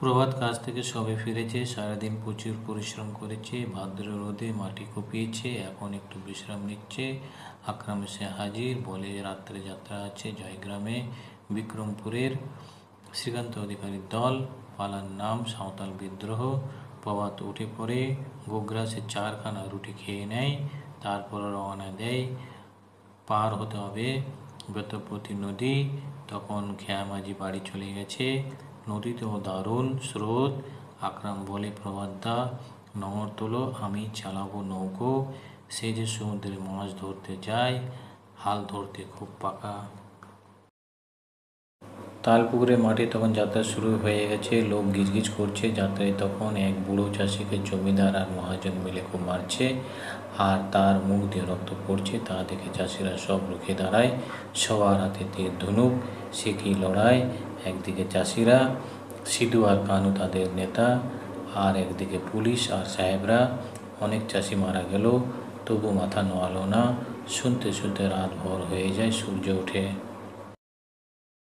প্রভাত কাজ থেকে সবে ফিরেছে, সারাদিন প্রচুর পরিশ্রম করেছে, ভাদ্র রোদে মাটি কুপিয়েছে, এখন একটু বিশ্রাম নিচ্ছে। আকরাম এসে হাজির, বলে রাত্রে যাত্রা আছে জয়গ্রামে। বিক্রমপুরের শ্রীকান্ত অধিকারীর দল, পালার নাম সাঁওতাল বিদ্রোহ। প্রভাত উঠে পড়ে, গোগ্রাসে 4খানা রুটি খেয়ে নেয়, তারপর রওনা দেয়। পার হতে হবে বেতপতি নদী। তখন খেয়ামাঝি বাড়ি চলে গেছে। নদীতেও দারুণ স্রোত। আকরাম বলে, প্রভাতদা নোঙর তোলো, আমি চালাবো নৌকো। সে যে সমুদ্রে মাছ ধরতে যায়, হাল ধরতে খুব পাকা। তালপুকুরের মাঠে তখন যাত্রা শুরু হয়ে গেছে, লোক গিজগিজ করছে। যাত্রায় তখন এক বুড়ো চাষিকে জমিদার আর মহাজন মিলে খুব মারছে, আর তার মুখ দিয়ে রক্ত পড়ছে। তা দেখে চাষিরা সব রুখে দাঁড়ায়, সবার হাতে তীর ধনুক। সে কি লড়াই! একদিকে চাষিরা, সিধু আর কানু তাদের নেতা, আর একদিকে পুলিশ আর সাহেবরা। অনেক চাষি মারা গেল, তবু মাথা নোয়ালো না। শুনতে শুনতে রাত ভোর হয়ে যায়, সূর্য ওঠে।